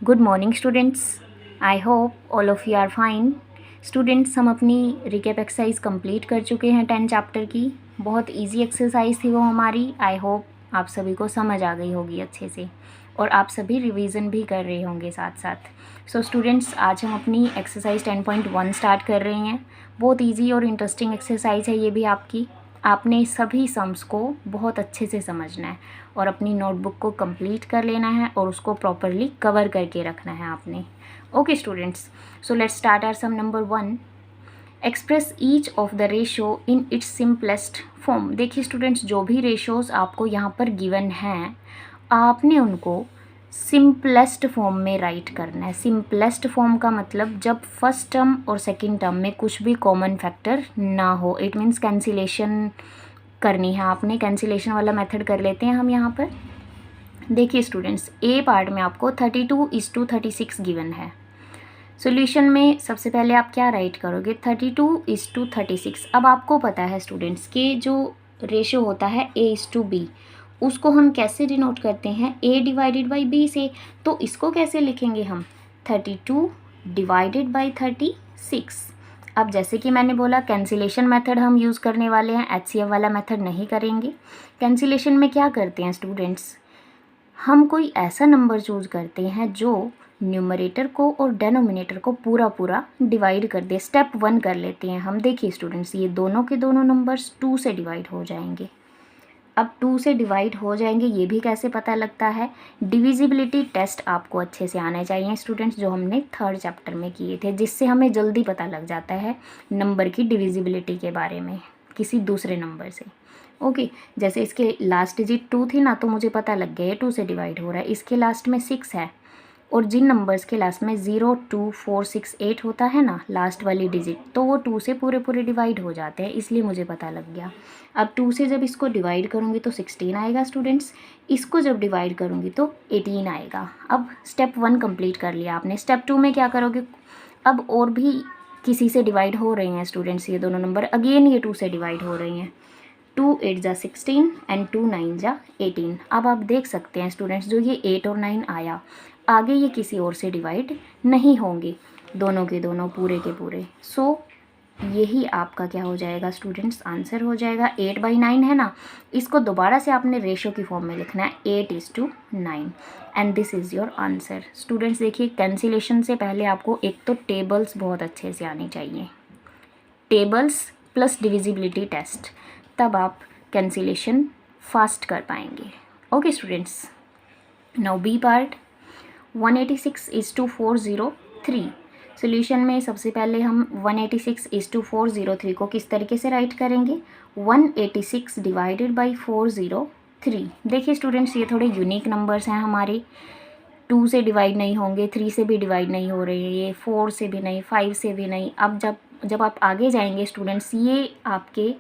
Good morning students, I hope all of you are fine. Students, हम अपनी recap exercise complete कर चुके हैं 10 चैप्टर की। बहुत इजी एक्सरसाइज थी वो हमारी। आई होप आप सभी को समझ आ गई होगी अच्छे से और आप सभी रिवीजन भी कर रहे होंगे साथ साथ। सो स्टूडेंट्स, आज हम अपनी एक्सरसाइज 10.1 स्टार्ट कर रहे हैं। बहुत ईजी और इंटरेस्टिंग एक्सरसाइज है ये भी आपकी। आपने सभी सम्स को बहुत अच्छे से समझना है और अपनी नोटबुक को कंप्लीट कर लेना है और उसको प्रॉपरली कवर करके रखना है आपने। Okay students, so let's start our sum number 1। Express each of the ratio in its simplest form. देखिए स्टूडेंट्स, जो भी रेशियोज़ आपको यहाँ पर गिवन हैं, आपने उनको सिंपलेस्ट फॉर्म में राइट करना है। सिंपलेस्ट फॉर्म का मतलब जब फर्स्ट टर्म और सेकंड टर्म में कुछ भी कॉमन फैक्टर ना हो। इट मीन्स कैंसिलेशन करनी है आपने। कैंसिलेशन वाला मेथड कर लेते हैं हम यहाँ पर। देखिए स्टूडेंट्स, ए पार्ट में आपको 32:36 गिवन है। सॉल्यूशन में सबसे पहले आप क्या राइट करोगे? 32:36। अब आपको पता है स्टूडेंट्स कि जो रेशियो होता है A:B, उसको हम कैसे डिनोट करते हैं? A डिवाइडेड बाई B से। तो इसको कैसे लिखेंगे हम? 32 डिवाइडेड बाई 36। अब जैसे कि मैंने बोला, कैंसिलेशन मेथड हम यूज़ करने वाले हैं, HCF वाला मेथड नहीं करेंगे। कैंसिलेशन में क्या करते हैं स्टूडेंट्स? हम कोई ऐसा नंबर चूज़ करते हैं जो न्यूमरेटर को और डेनोमिनेटर को पूरा पूरा डिवाइड कर दे। स्टेप 1 कर लेते हैं हम। देखिए स्टूडेंट्स, ये दोनों के दोनों नंबर्स 2 से डिवाइड हो जाएंगे। अब 2 से डिवाइड हो जाएंगे, ये भी कैसे पता लगता है? डिविजिबिलिटी टेस्ट आपको अच्छे से आने चाहिए स्टूडेंट्स, जो हमने 3rd चैप्टर में किए थे, जिससे हमें जल्दी पता लग जाता है नंबर की डिविजिबिलिटी के बारे में किसी दूसरे नंबर से। ओके, जैसे इसके लास्ट डिजिट 2 थी ना, तो मुझे पता लग गया ये 2 से डिवाइड हो रहा है। इसके लास्ट में 6 है और जिन नंबर्स के लास्ट में 0, 2, 4, 6, 8 होता है ना लास्ट वाली डिजिट, तो वो 2 से पूरे पूरे डिवाइड हो जाते हैं, इसलिए मुझे पता लग गया। अब 2 से जब इसको डिवाइड करूँगी तो 16 आएगा स्टूडेंट्स। इसको जब डिवाइड करूँगी तो 18 आएगा। अब स्टेप 1 कंप्लीट कर लिया आपने। स्टेप 2 में क्या करोगे? अब और भी किसी से डिवाइड हो रहे हैं स्टूडेंट्स ये दोनों नंबर, अगेन ये 2 से डिवाइड हो रहे हैं। 2 8 जा 16 एंड 2 9 जा 18। अब आप देख सकते हैं स्टूडेंट्स, जो ये 8 और 9 आया, आगे ये किसी और से डिवाइड नहीं होंगे, दोनों के दोनों पूरे के पूरे। सो यही आपका क्या हो जाएगा स्टूडेंट्स? आंसर हो जाएगा। 8/9 है ना, इसको दोबारा से आपने रेशो की फॉर्म में लिखना है, 8:9 and this is your answer. Students देखिए, कैंसिलेशन से पहले आपको एक तो टेबल्स बहुत अच्छे से आनी चाहिए, टेबल्स प्लस डिविजिबिलिटी टेस्ट, तब आप कैंसिलेशन फास्ट कर पाएंगे। Okay students, now B part. 186:403। सॉल्यूशन में सबसे पहले हम 186:403 को किस तरीके से राइट करेंगे? 186 डिवाइडेड बाई 403। देखिए स्टूडेंट्स, ये थोड़े यूनिक नंबर्स हैं हमारे। 2 से डिवाइड नहीं होंगे, 3 से भी डिवाइड नहीं हो रहे हैं, ये 4 से भी नहीं, 5 से भी नहीं। अब जब आप आगे जाएंगे स्टूडेंट्स, ये आपके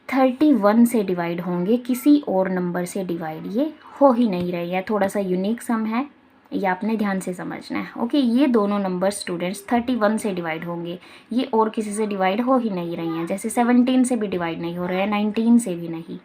31 से डिवाइड होंगे, किसी और नंबर से डिवाइड ये हो ही नहीं रही है। थोड़ा सा यूनिक सम है, ये आपने ध्यान से समझना है। ओके, ये दोनों नंबर स्टूडेंट्स 31 से डिवाइड होंगे, ये और किसी से डिवाइड हो ही नहीं रही हैं। जैसे 17 से भी डिवाइड नहीं हो रहे हैं, 19 से भी नहीं,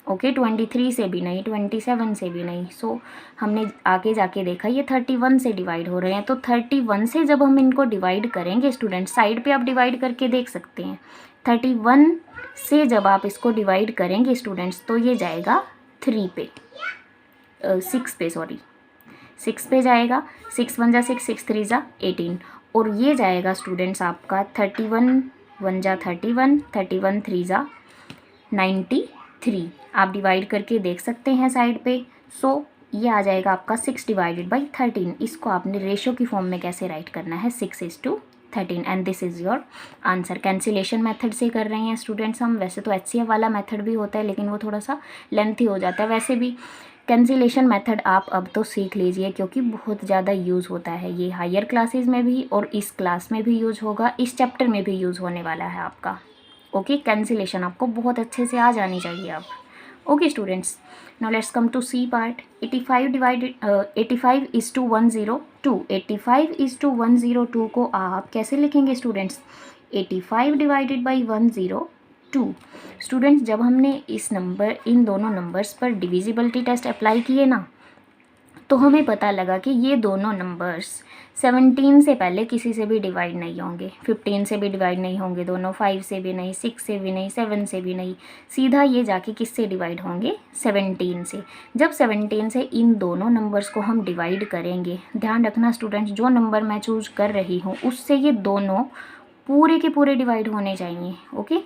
ओके 23 से भी नहीं, 27 से भी नहीं। सो हमने आगे जाके देखा ये 31 से डिवाइड हो रहे हैं। तो 31 से जब हम इनको डिवाइड करेंगे स्टूडेंट, साइड पे आप डिवाइड करके देख सकते हैं, 31 से जब आप इसको डिवाइड करेंगे स्टूडेंट्स, तो ये जाएगा 3 पे, 6 पे, सॉरी 6 पे जाएगा। 6 1 जा 6, 6 3 जा 18, और ये जाएगा स्टूडेंट्स आपका 31 1 जा 31, 31 3 जा 93। आप डिवाइड करके देख सकते हैं साइड पे। सो ये आ जाएगा आपका 6 डिवाइडेड बाई 13। इसको आपने रेशो की फॉर्म में कैसे राइट करना है? 6:13 and this is your answer. Cancellation method से कर रहे हैं स्टूडेंट्स हम। वैसे तो HCF वाला मेथड भी होता है, लेकिन वो थोड़ा सा लेंथी हो जाता है। वैसे भी कैंसिलेशन मेथड आप अब तो सीख लीजिए, क्योंकि बहुत ज़्यादा यूज़ होता है ये हायर क्लासेस में भी, और इस क्लास में भी यूज़ होगा, इस चैप्टर में भी यूज़ होने वाला है आपका। ओके, कैंसिलेशन आपको बहुत अच्छे से आ जानी चाहिए अब। Okay students, now let's come to C part. 85:102। 85:102 को आप कैसे लिखेंगे स्टूडेंट्स? 85 divided by 102। स्टूडेंट्स, जब हमने इन दोनों नंबर्स पर डिविजिबिलिटी टेस्ट अप्लाई किए ना, तो हमें पता लगा कि ये दोनों नंबर्स 17 से पहले किसी से भी डिवाइड नहीं होंगे, 15 से भी डिवाइड नहीं होंगे दोनों, 5 से भी नहीं, 6 से भी नहीं, 7 से भी नहीं, सीधा ये जाके किससे डिवाइड होंगे, 17 से। जब 17 से इन दोनों नंबर्स को हम डिवाइड करेंगे, ध्यान रखना स्टूडेंट्स, जो नंबर मैं चूज कर रही हूँ उससे ये दोनों पूरे के पूरे डिवाइड होने चाहिए। ओके,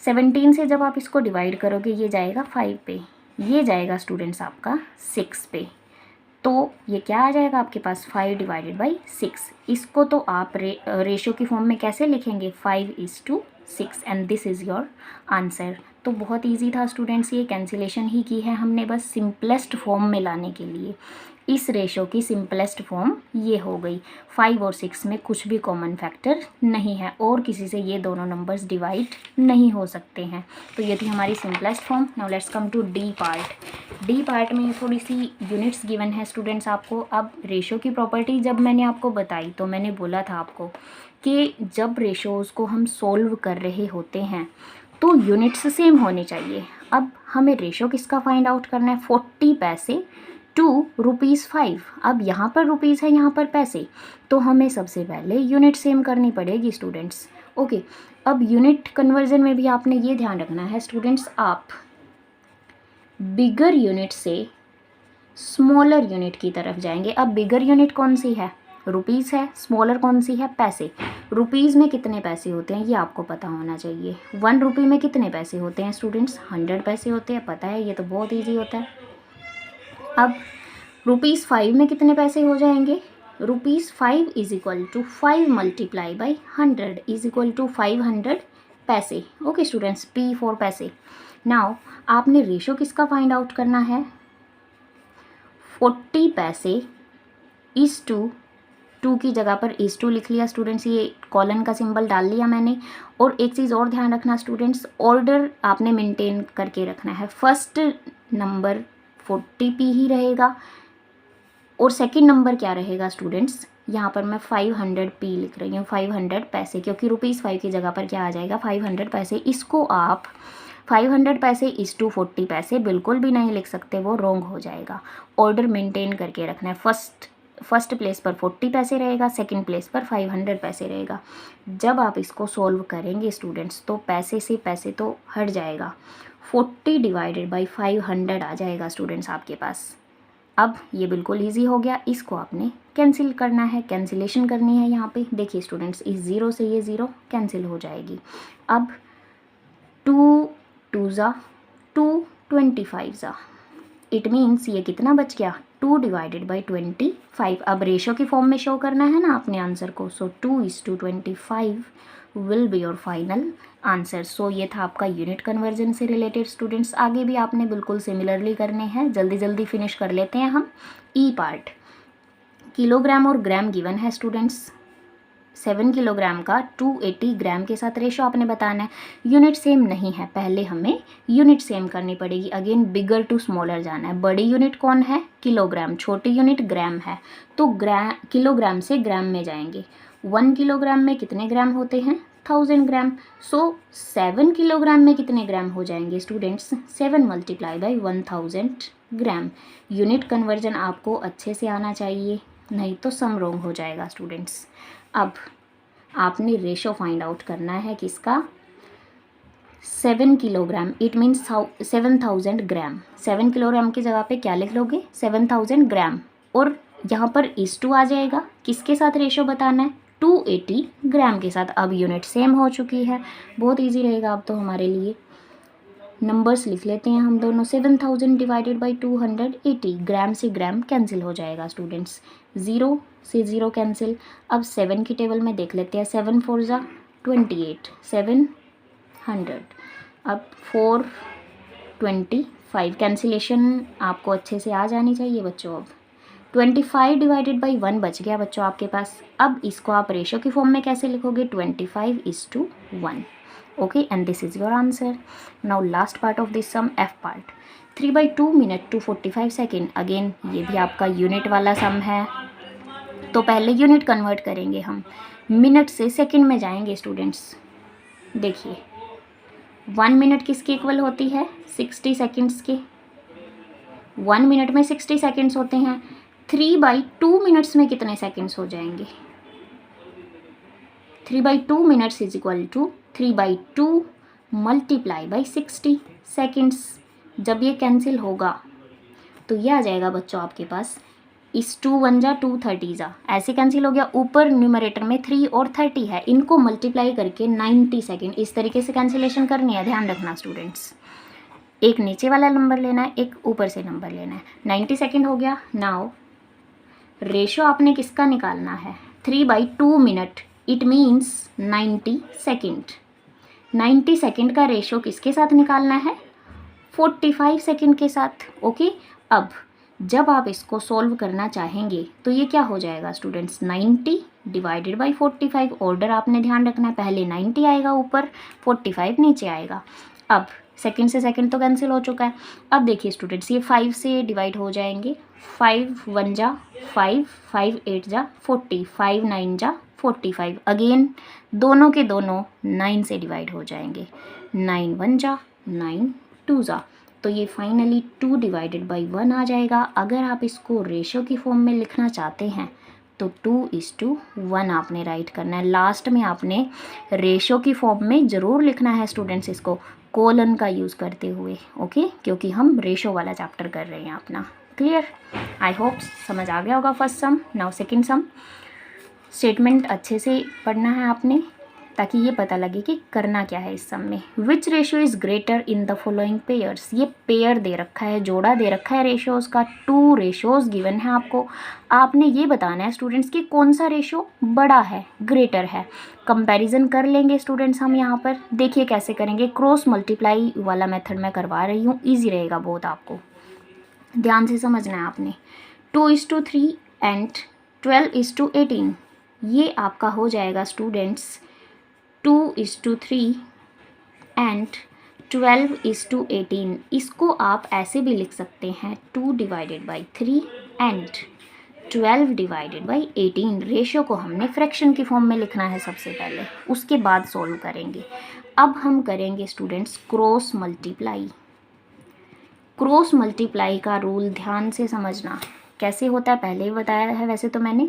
17 से जब आप इसको डिवाइड करोगे ये जाएगा 5 पे, ये जाएगा स्टूडेंट्स आपका 6 पे, तो ये क्या आ जाएगा आपके पास 5 डिवाइडेड बाई 6। इसको तो आप रेशियो की फॉर्म में कैसे लिखेंगे, 5:6 and this is your answer. तो बहुत इजी था स्टूडेंट्स, ये कैंसिलेशन ही की है हमने बस सिंपलेस्ट फॉर्म में लाने के लिए। इस रेशो की सिंपलेस्ट फॉर्म ये हो गई, 5 और 6 में कुछ भी कॉमन फैक्टर नहीं है और किसी से ये दोनों नंबर्स डिवाइड नहीं हो सकते हैं। तो ये थी हमारी simplest form. Now let's come to D part. D part में थोड़ी सी यूनिट्स गिवन है स्टूडेंट्स आपको। अब रेशो की प्रॉपर्टी जब मैंने आपको बताई तो मैंने बोला था आपको कि जब रेशोज़ को हम सोल्व कर रहे होते हैं तो यूनिट्स सेम होने चाहिए। अब हमें रेशो किसका फाइंड आउट करना है, 40 पैसे टू ₹5। अब यहाँ पर रुपीज़ है, यहाँ पर पैसे, तो हमें सबसे पहले यूनिट सेम करनी पड़ेगी स्टूडेंट्स। ओके, अब यूनिट कन्वर्जन में भी आपने ये ध्यान रखना है स्टूडेंट्स, आप बिगर यूनिट से स्मॉलर यूनिट की तरफ जाएंगे। अब बिगर यूनिट कौन सी है, रुपीज़ है, स्मॉलर कौन सी है, पैसे। रुपीज़ में कितने पैसे होते हैं ये आपको पता होना चाहिए। 1 रुपये में कितने पैसे होते हैं स्टूडेंट्स, 100 पैसे होते हैं, पता है, ये तो बहुत ईजी होता है। अब ₹5 में कितने पैसे हो जाएंगे, ₹5 is equal to 5 multiply by 100 is equal to 500 पैसे। ओके स्टूडेंट्स, P फॉर पैसे। नाउ आपने रेशो किसका फाइंड आउट करना है, 40 पैसे इज टू की जगह पर इज टू लिख लिया स्टूडेंट्स, ये कॉलन का सिंबल डाल लिया मैंने। और एक चीज़ और ध्यान रखना स्टूडेंट्स, ऑर्डर आपने मेंटेन करके रखना है। फर्स्ट नंबर 40p ही रहेगा और सेकंड नंबर क्या रहेगा स्टूडेंट्स, यहाँ पर मैं 500p लिख रही हूँ, 500 पैसे, क्योंकि ₹5 की जगह पर क्या आ जाएगा 500 पैसे। इसको आप 500 पैसे इज टू 40 पैसे बिल्कुल भी नहीं लिख सकते, वो रॉन्ग हो जाएगा। ऑर्डर मेंटेन करके रखना है, फर्स्ट प्लेस पर 40 पैसे रहेगा, सेकंड प्लेस पर 500 पैसे रहेगा। जब आप इसको सॉल्व करेंगे स्टूडेंट्स तो पैसे से पैसे तो हट जाएगा, 40 डिवाइडेड बाई 500 आ जाएगा स्टूडेंट्स आपके पास। अब ये बिल्कुल इजी हो गया, इसको आपने कैंसिल करना है, कैंसिलेशन करनी है। यहाँ पे देखिए स्टूडेंट्स, इस 0 से ये 0 कैंसिल हो जाएगी। अब 2 2 ज़ा 2 25 ज़ा, इट मीन्स ये कितना बच गया, 2 डिवाइडेड बाई 25। अब रेशो की फॉर्म में शो करना है ना अपने आंसर को, so 2:25 will be your final answer. So ये था आपका यूनिट कन्वर्जन से रिलेटेड स्टूडेंट्स। आगे भी आपने बिल्कुल सिमिलरली करने हैं, जल्दी जल्दी फिनिश कर लेते हैं हम। ई पार्ट, किलोग्राम और ग्राम गिवन है स्टूडेंट्स। 7 किलोग्राम का 280 ग्राम के साथ रेशो आपने बताना है। यूनिट सेम नहीं है, पहले हमें यूनिट सेम करनी पड़ेगी। अगेन बिगर टू स्मॉलर जाना है। बड़ी यूनिट कौन है, किलोग्राम, छोटी यूनिट ग्राम है, तो किलोग्राम से ग्राम में जाएंगे। 1 किलोग्राम में कितने ग्राम होते हैं, 1000 ग्राम। सो 7 किलोग्राम में कितने ग्राम हो जाएंगे students, 7 multiply by 1000 gram. Unit conversion आपको अच्छे से आना चाहिए, नहीं तो सम रॉन्ग हो जाएगा स्टूडेंट्स। अब आपने रेशो फाइंड आउट करना है किसका, 7 kilogram, it means 7000 gram. 7 kilogram की जगह पे क्या लिख लोगे, 7000 ग्राम, और यहाँ पर इस टू आ जाएगा। किसके साथ रेशो बताना है, 280 ग्राम के साथ। अब यूनिट सेम हो चुकी है, बहुत इजी रहेगा अब तो हमारे लिए। नंबर्स लिख लेते हैं हम दोनों, 7000 डिवाइडेड बाई 280, ग्राम से ग्राम कैंसिल हो जाएगा स्टूडेंट्स, 0 से 0 कैंसिल। अब 7 की टेबल में देख लेते हैं, 7 4 ज़ा 28, 700। अब 425, कैंसिलेशन आपको अच्छे से आ जानी चाहिए बच्चों। अब 25 डिवाइडेड बाई 1 बच गया बच्चों आपके पास। अब इसको आप रेशो की फॉर्म में कैसे लिखोगे, 25:1। Okay, and this is your answer. Now last part of this sum, F part, 3/2 minute to 45 second. Again ये भी आपका यूनिट वाला सम है, तो पहले यूनिट कन्वर्ट करेंगे हम, मिनट से सेकंड में जाएंगे स्टूडेंट्स। देखिए 1 मिनट किसके इक्वल होती है, 60 सेकेंड्स के। 1 मिनट में 60 सेकेंड्स होते हैं, 3/2 मिनट्स में कितने सेकेंड्स हो जाएंगे? 3/2 minutes is equal to 3/2 multiply by 60 seconds. जब ये कैंसिल होगा तो ये आ जाएगा बच्चों आपके पास, इस 2 1 जा 2 30 जा, ऐसे कैंसिल हो गया। ऊपर न्यूमरेटर में 3 और 30 है, इनको मल्टीप्लाई करके 90 सेकेंड, इस तरीके से कैंसिलेशन करनी है, ध्यान रखना स्टूडेंट्स। एक नीचे वाला नंबर लेना है, एक ऊपर से नंबर लेना है। 90 सेकेंड हो गया। नाउ रेशो आपने किसका निकालना है? 3/2 minute, it means 90 second. 90 second का रेशो किसके साथ निकालना है? 45 सेकेंड के साथ। ओके, अब जब आप इसको सॉल्व करना चाहेंगे तो ये क्या हो जाएगा स्टूडेंट्स? 90 divided by 45। ऑर्डर आपने ध्यान रखना है, पहले 90 आएगा ऊपर, 45 नीचे आएगा। अब सेकंड से सेकंड तो कैंसिल हो चुका है। अब देखिए स्टूडेंट्स, ये 5 से डिवाइड हो जाएंगे। 5 1 जा 5, 5 8 जा 40, 5 9 जा 45। अगेन दोनों के दोनों 9 से डिवाइड हो जाएंगे। 9 1 जा 9 2 जा, तो ये फाइनली 2 डिवाइडेड बाई 1 आ जाएगा। अगर आप इसको रेशो की फॉर्म में लिखना चाहते हैं तो 2:1 आपने राइट करना है। लास्ट में आपने रेशो की फॉर्म में ज़रूर लिखना है स्टूडेंट्स, इसको कोलन का यूज़ करते हुए। ओके, क्योंकि हम रेशो वाला चैप्टर कर रहे हैं अपना। क्लियर? आई होप समझ आ गया होगा फर्स्ट सम। Now second sum. स्टेटमेंट अच्छे से पढ़ना है आपने, ताकि ये पता लगे कि करना क्या है इस सम में। विच ratio is greater in the following pairs? ये पेयर दे रखा है, जोड़ा दे रखा है रेशियोज़ का। 2 रेशियोज़ गिवन है आपको। आपने ये बताना है स्टूडेंट्स कि कौन सा रेशियो बड़ा है, ग्रेटर है। कंपैरिजन कर लेंगे स्टूडेंट्स हम यहाँ पर। देखिए कैसे करेंगे। क्रॉस मल्टीप्लाई वाला मेथड मैं करवा रही हूँ, ईजी रहेगा बहुत, आपको ध्यान से समझना है आपने। 2:3 एंड 12:18, ये आपका हो जाएगा स्टूडेंट्स 2:3 एंड 12:18। इसको आप ऐसे भी लिख सकते हैं 2 divided by 3 and 12 divided by 18। Ratio को हमने फ्रैक्शन की फॉर्म में लिखना है सबसे पहले, उसके बाद सॉल्व करेंगे। अब हम करेंगे students cross multiply. Cross multiply का रूल ध्यान से समझना कैसे होता है, पहले ही बताया है वैसे तो मैंने।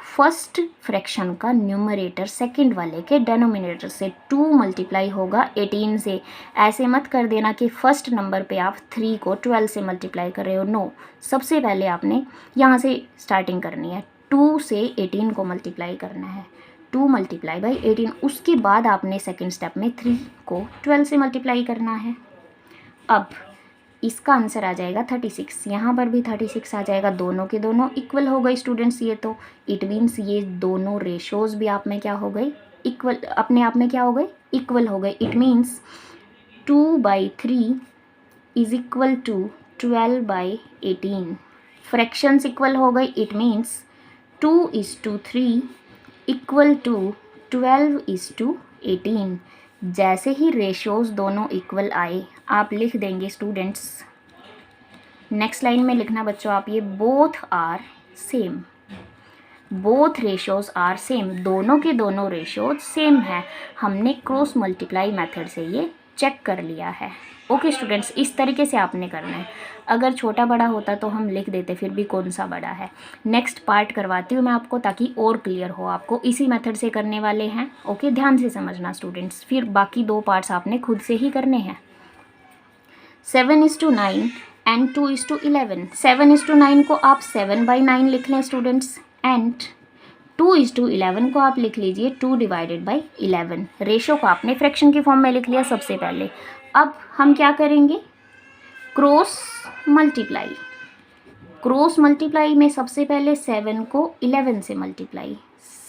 फर्स्ट फ्रैक्शन का न्यूमरेटर सेकंड वाले के डेनोमिनेटर से 2 मल्टीप्लाई होगा 18 से। ऐसे मत कर देना कि फर्स्ट नंबर पे आप 3 को 12 से मल्टीप्लाई कर रहे हो। नो, सबसे पहले आपने यहाँ से स्टार्टिंग करनी है, 2 से 18 को मल्टीप्लाई करना है। 2 मल्टीप्लाई बाई 18, उसके बाद आपने सेकेंड स्टेप में 3 को 12 से मल्टीप्लाई करना है। अब इसका आंसर आ जाएगा 36। यहाँ पर भी 36 आ जाएगा। दोनों के दोनों इक्वल हो गए स्टूडेंट्स। ये तो इट मीन्स ये दोनों रेशोज़ भी आप में क्या हो गए? इक्वल, अपने आप में क्या हो गए? इक्वल हो गए। It means 2/3 is equal to 12/18। Fractions equal हो गई। It means 2:3 equal to 12:18। जैसे ही रेशियोज़ दोनों इक्वल आए आप लिख देंगे स्टूडेंट्स, नेक्स्ट लाइन में लिखना बच्चों आप, ये both are same. Both ratios are same, दोनों के दोनों रेशियोज सेम है। हमने क्रॉस मल्टीप्लाई मेथड से ये चेक कर लिया है। ओके स्टूडेंट्स, इस तरीके से आपने करना है। अगर छोटा बड़ा होता तो हम लिख देते, फिर भी कौन सा बड़ा है। नेक्स्ट पार्ट करवाती हूँ मैं आपको, ताकि और क्लियर हो आपको। इसी मेथड से करने वाले हैं। ओके, ध्यान से समझना स्टूडेंट्स, फिर बाकी 2 पार्ट्स आपने खुद से ही करने हैं। 7:9 एंड 2:11। 7:9 को आप 7/9 लिख लें स्टूडेंट्स, एंड 2:11 को आप लिख लीजिए 2 डिवाइडेड बाई 11। रेशो को आपने फ्रैक्शन की फॉर्म में लिख लिया सबसे पहले। अब हम क्या करेंगे? Cross multiply. क्रॉस मल्टीप्लाई में सबसे पहले 7 को 11 से मल्टीप्लाई,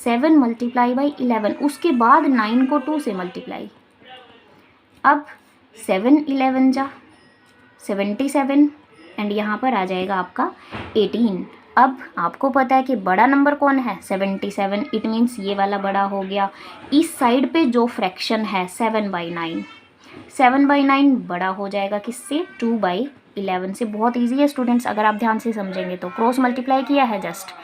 7 मल्टीप्लाई बाई 11, उसके बाद 9 को 2 से मल्टीप्लाई। अब 7 11 जा 77 एंड यहाँ पर आ जाएगा आपका 18। अब आपको पता है कि बड़ा नंबर कौन है? 77। इट मीन्स ये वाला बड़ा हो गया। इस साइड पे जो फ्रैक्शन है 7/9, 7/9 बड़ा हो जाएगा किससे? 2/11 से। बहुत इजी है स्टूडेंट्स, अगर आप ध्यान से समझेंगे तो। क्रॉस मल्टीप्लाई किया है, जस्ट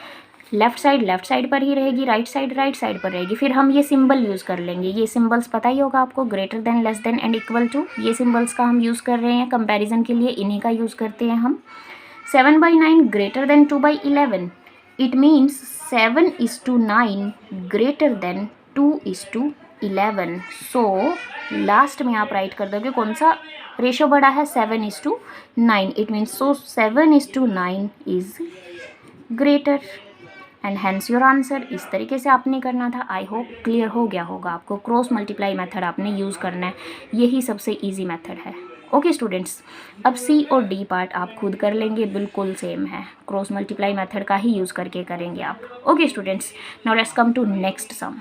लेफ्ट साइड पर ही रहेगी, राइट साइड पर रहेगी। फिर हम ये सिंबल यूज़ कर लेंगे। ये सिंबल्स पता ही होगा आपको, greater than, less than and equal to. ये सिंबल्स का हम यूज़ कर रहे हैं कंपैरिजन के लिए, इन्हीं का यूज़ करते हैं हम। 7/9 greater than 2/11. It means 7:9 greater than 2:11. So last में आप राइट कर दोगे कौन सा रेशो बड़ा है, 7:9. It means so 7:9 is greater and hence your answer. इस तरीके से आपने करना था. आई होप क्लियर हो गया होगा आपको. क्रॉस मल्टीप्लाई मेथड आपने यूज़ करना है, यही सबसे इजी मेथड है. ओके स्टूडेंट्स, अब सी और डी पार्ट आप खुद कर लेंगे, बिल्कुल सेम है. क्रॉस मल्टीप्लाई मेथड का ही यूज़ करके करेंगे आप. Okay students, now let's come to next sum.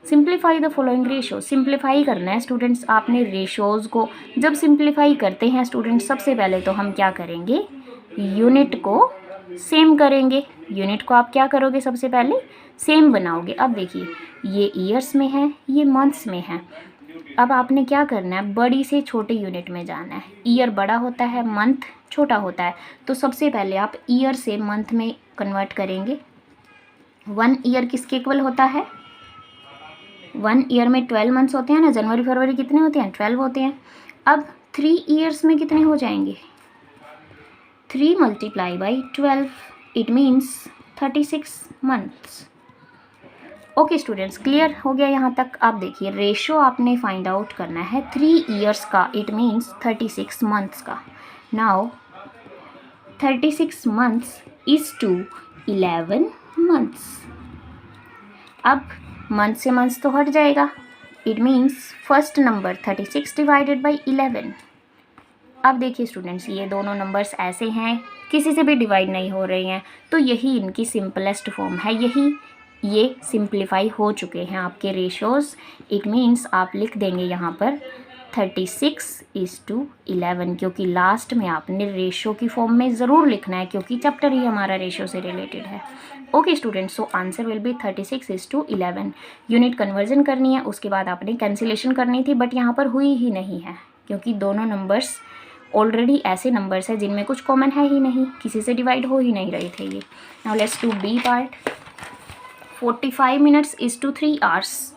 Simplify the following ratio. Simplify करना है स्टूडेंट्स आपने रेशोज़ को. जब सिंप्लीफाई करते हैं स्टूडेंट्स, सबसे पहले तो हम क्या करेंगे, यूनिट को सेम करेंगे. यूनिट को आप क्या करोगे, सबसे पहले सेम बनाओगे. अब देखिए ये ईयर्स में है, ये मंथ्स में है. अब आपने क्या करना है, बड़ी से छोटे यूनिट में जाना है. ईयर बड़ा होता है, मंथ छोटा होता है. तो सबसे पहले आप ईयर से मंथ में कन्वर्ट करेंगे. 1 ईयर किसके इक्वल होता है, 1 ईयर में 12 मंथ्स होते हैं ना. जनवरी फरवरी कितने होते हैं, 12 होते हैं. अब 3 ईयर्स में कितने हो जाएंगे, 3 × 12. It means 36 months. Okay students, clear हो गया यहाँ तक. आप देखिए रेशो आपने फाइंड आउट करना है 3 ईयर्स का. इट मीन्स 36 मंथ्स का. Now 36 months is to 11 months. अब मंथ से मंथ्स तो हट जाएगा. It means first number 36 divided by 11. अब देखिए स्टूडेंट्स, ये दोनों नंबर्स ऐसे हैं, किसी से भी डिवाइड नहीं हो रहे हैं, तो यही इनकी सिंपलेस्ट फॉर्म है. ये सिंप्लीफाई हो चुके हैं आपके रेशोज़. इट मीन्स आप लिख देंगे यहाँ पर 36:11, क्योंकि लास्ट में आपने रेशो की फॉर्म में ज़रूर लिखना है, क्योंकि चैप्टर ही हमारा रेशो से रिलेटेड है. Okay students, so answer will be 36:11. Unit conversion करनी है, उसके बाद आपने कैंसिलेशन करनी थी, बट यहाँ पर हुई ही नहीं है, क्योंकि दोनों नंबर्स ऑलरेडी ऐसे नंबर्स हैं जिनमें कुछ कॉमन है ही नहीं, किसी से डिवाइड हो ही नहीं रहे थे ये. Now let's do B part. 45 minutes is to 3 hours.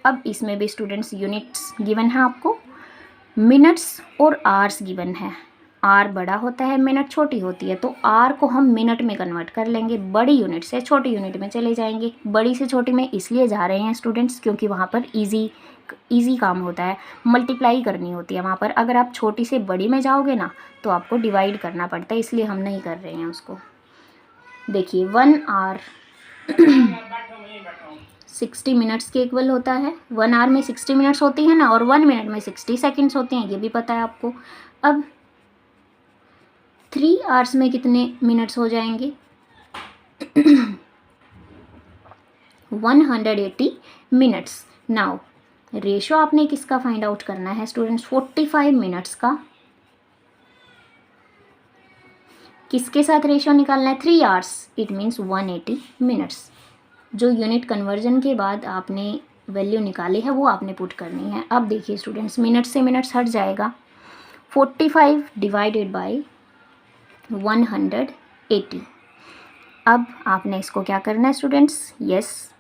अब इसमें भी स्टूडेंट्स यूनिट्स गिवन है आपको, मिनट्स और आवर्स गिवन है. आर बड़ा होता है, मिनट छोटी होती है, तो आर को हम मिनट में कन्वर्ट कर लेंगे. बड़ी यूनिट से छोटी यूनिट में चले जाएंगे. बड़ी से छोटी में इसलिए जा रहे हैं स्टूडेंट्स क्योंकि वहाँ पर ईजी काम होता है, मल्टीप्लाई करनी होती है वहाँ पर. अगर आप छोटी से बड़ी में जाओगे ना तो आपको डिवाइड करना पड़ता है, इसलिए हम नहीं कर रहे हैं उसको. देखिए 1 आवर 60 मिनट्स के इक्वल होता है. 1 आवर में 60 मिनट्स होती है ना, और 1 मिनट में 60 सेकेंड्स होते हैं, ये भी पता है आपको. अब 3 आवर्स में कितने मिनट्स हो जाएंगे 180 मिनट्स. नाउ रेशो आपने किसका फाइंड आउट करना है स्टूडेंट्स, 45 मिनट्स का. किसके साथ रेशो निकालना है, 3 आवर्स. It means 180 minutes. जो यूनिट कन्वर्जन के बाद आपने वैल्यू निकाली है वो आपने पुट करनी है. अब देखिए स्टूडेंट्स, मिनट से मिनट्स हट जाएगा. 45 डिवाइडेड बाई 180. अब आपने इसको क्या करना है स्टूडेंट्स, यस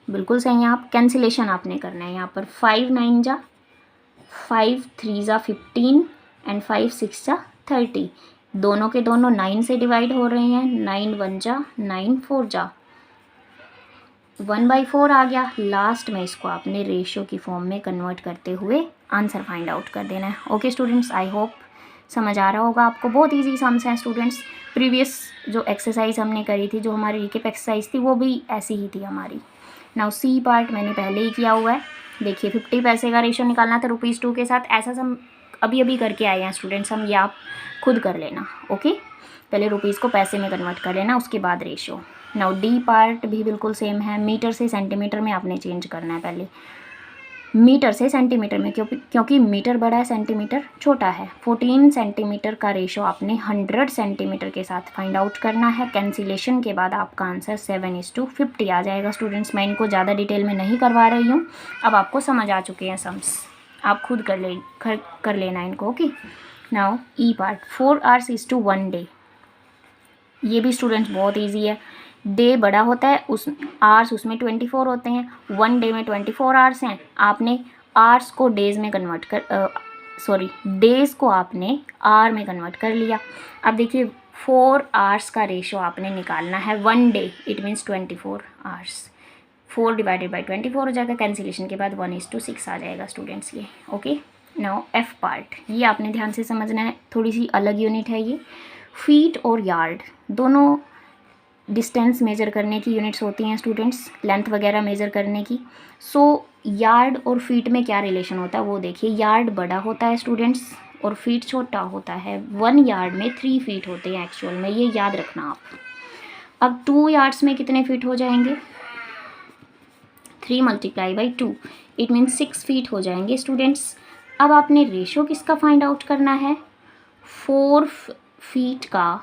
बिल्कुल सही है, आप कैंसिलेशन आपने करना है. यहाँ पर 5 9 जा 5 3 जा 15 एंड 5 6 जा 30. दोनों के दोनों 9 से डिवाइड हो रहे हैं. 9 1 जा 9 4 जा 1/4 आ गया. लास्ट में इसको आपने रेशियो की फॉर्म में कन्वर्ट करते हुए आंसर फाइंड आउट कर देना है. ओके स्टूडेंट्स, आई होप समझ आ रहा होगा आपको. बहुत इजी सम्स हैं स्टूडेंट्स. प्रीवियस जो एक्सरसाइज हमने करी थी, जो हमारी रिकेप एक्सरसाइज थी, वो भी ऐसी ही थी हमारी. नाउ सी पार्ट मैंने पहले ही किया हुआ है. देखिए 50 पैसे का रेशियो निकालना था ₹2 के साथ. ऐसा हम अभी करके आए हैं स्टूडेंट्स हम, ये आप खुद कर लेना. ओके, पहले रुपीज़ को पैसे में कन्वर्ट कर लेना, उसके बाद रेशियो. नाउ डी पार्ट भी बिल्कुल सेम है. मीटर से सेंटीमीटर में आपने चेंज करना है. पहले मीटर से सेंटीमीटर में, क्योंकि मीटर बड़ा है, सेंटीमीटर छोटा है. 14 सेंटीमीटर का रेशो आपने 100 सेंटीमीटर के साथ फाइंड आउट करना है. कैंसिलेशन के बाद आपका आंसर 7:50 आ जाएगा. स्टूडेंट्स, मैं इनको ज़्यादा डिटेल में नहीं करवा रही हूँ, अब आपको समझ आ चुके हैं सम्स. आप खुद कर लेना इनको. Okay, now E part. 4 hours is to 1 day. ये भी स्टूडेंट्स बहुत ईजी है. डे बड़ा होता है, उस आवर्स उसमें 24 होते हैं. 1 डे में 24 आवर्स हैं. आपने आवर्स को डेज़ में कन्वर्ट कर डेज़ को आपने आवर में कन्वर्ट कर लिया. अब देखिए 4 आवर्स का रेशो आपने निकालना है, 1 day it means 24 hours. 4 divided by 24 हो जाएगा, कैंसिलेशन के बाद 1:6 आ जाएगा स्टूडेंट्स ये। ओके, नाउ एफ पार्ट, ये आपने ध्यान से समझना है, थोड़ी सी अलग यूनिट है ये। फीट और यार्ड दोनों डिस्टेंस मेज़र करने की यूनिट्स होती हैं स्टूडेंट्स, लेंथ वगैरह मेज़र करने की। सो यार्ड और फीट में क्या रिलेशन होता है वो देखिए। यार्ड बड़ा होता है स्टूडेंट्स और फीट छोटा होता है। 1 यार्ड में 3 फीट होते हैं एक्चुअल में, ये याद रखना आप। अब 2 यार्ड्स में कितने फीट हो जाएंगे? 3 multiply by 2 it means 6 feet हो जाएंगे स्टूडेंट्स। अब आपने रेशो किसका फाइंड आउट करना है? 4 फीट का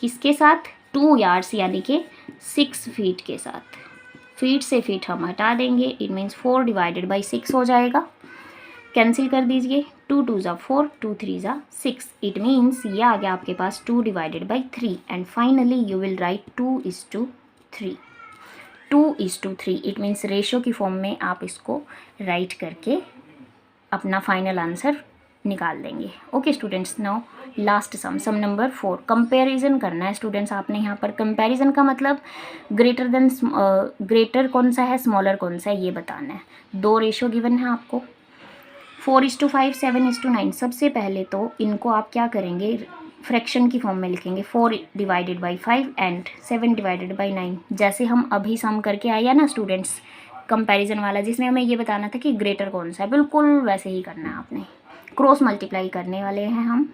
किसके साथ? 2 यार्ड्स यानी कि 6 फीट के साथ। फीट से फीट हम हटा देंगे, इट मीन्स 4 डिवाइडेड बाई 6 हो जाएगा। कैंसिल कर दीजिए, 2 2 ज़ा 4, 2 3 ज़ा 6, इट मीन्स ये आ गया आपके पास 2 divided by 3 and finally you will write 2:3। 2:3 it means ratio की फॉर्म में आप इसको राइट करके अपना फाइनल आंसर निकाल देंगे। ओके स्टूडेंट्स, नाउ लास्ट सम नंबर 4, कंपैरिजन करना है स्टूडेंट्स आपने यहाँ पर। कंपैरिजन का मतलब ग्रेटर कौन सा है, स्मॉलर कौन सा है, ये बताना है। 2 रेशो गिवन है आपको, 4:5, 7:9। सबसे पहले तो इनको आप क्या करेंगे, फ्रैक्शन की फॉर्म में लिखेंगे। 4 divided by 5 and 7 divided by 9, जैसे हम अभी सम करके आए हैं ना स्टूडेंट्स, कंपैरिजन वाला, जिसमें हमें ये बताना था कि ग्रेटर कौन सा है, बिल्कुल वैसे ही करना है आपने। क्रॉस मल्टीप्लाई करने वाले हैं हम।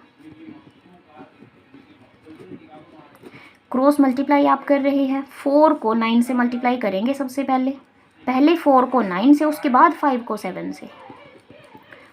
क्रॉस मल्टीप्लाई आप कर रहे हैं, 4 को 9 से मल्टीप्लाई करेंगे सबसे पहले 4 को 9 से, उसके बाद 5 को 7 से।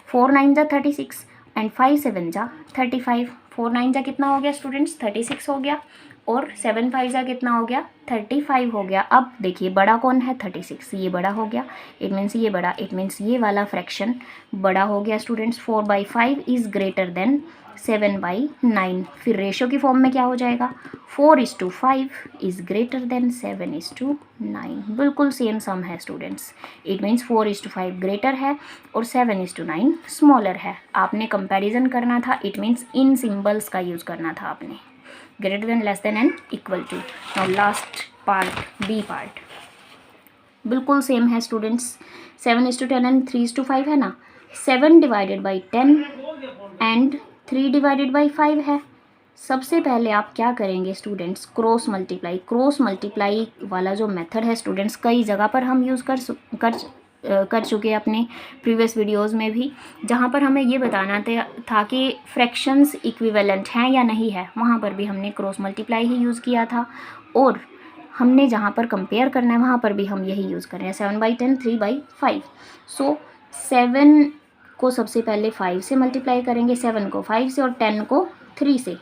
4 9 जा 36 एंड 5 7 जा 35। 4 9 जा कितना हो गया स्टूडेंट्स? 36 हो गया, और 7 5 जा कितना हो गया? 35 हो गया। अब देखिए बड़ा कौन है? 36, ये बड़ा हो गया, इट मीन्स ये बड़ा, इट मीन्स ये वाला फ्रैक्शन बड़ा हो गया स्टूडेंट्स। 4/5 is greater than 7/9। फिर रेशो की फॉर्म में क्या हो जाएगा? 4:5 इज़ ग्रेटर देन 7:9। बिल्कुल सेम सम है स्टूडेंट्स, इट मीन्स 4:5 ग्रेटर है और 7:9 स्मॉलर है। आपने कंपैरिजन करना था, इट मीन्स इन सिंबल्स का यूज़ करना था आपने, greater than, less than and equal to. Now last part, B part, बिल्कुल सेम है स्टूडेंट्स। 7:10 एंड 3:5 है ना। 7 divided by 10 and 3 divided by 5 है। सबसे पहले आप क्या करेंगे students? Cross multiply. Cross multiply वाला जो मेथड है स्टूडेंट्स, कई जगह पर हम यूज़ कर चुके हैं अपने प्रीवियस वीडियोस में भी, जहाँ पर हमें ये बताना था कि फ्रैक्शंस इक्विवेलेंट हैं या नहीं है, वहाँ पर भी हमने क्रॉस मल्टीप्लाई ही यूज़ किया था। और हमने जहाँ पर कंपेयर करना है वहाँ पर भी हम यही यूज़ कर रहे हैं। 7/10, 3/5। सो 7 को सबसे पहले 5 से मल्टीप्लाई करेंगे, 7 को 5 से और 10 को 3 से।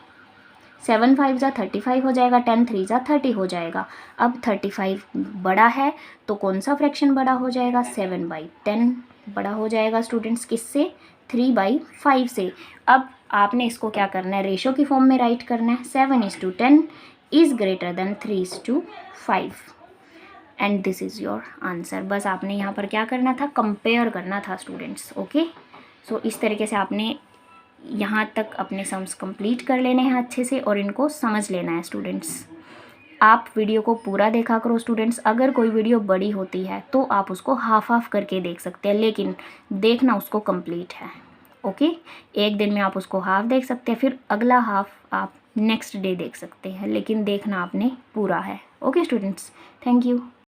7 5 जा 35 हो जाएगा, 10 3 जा 30 हो जाएगा। अब 35 बड़ा है तो कौन सा फ्रैक्शन बड़ा हो जाएगा? 7/10 बड़ा हो जाएगा स्टूडेंट्स, किससे? 3/5 से। अब आपने इसको क्या करना है? रेशो की फॉर्म में राइट करना है। 7:10 is greater than 3:5 and this is your answer. बस आपने यहाँ पर क्या करना था? कंपेयर करना था स्टूडेंट्स। ओके, सो इस तरीके से आपने यहाँ तक अपने सम्स कंप्लीट कर लेने हैं अच्छे से और इनको समझ लेना है स्टूडेंट्स। आप वीडियो को पूरा देखा करो स्टूडेंट्स। अगर कोई वीडियो बड़ी होती है तो आप उसको हाफ करके देख सकते हैं, लेकिन देखना उसको कंप्लीट है। ओके, एक दिन में आप उसको हाफ देख सकते हैं, फिर अगला हाफ आप नेक्स्ट डे देख सकते हैं, लेकिन देखना आपने पूरा है। Okay students, thank you.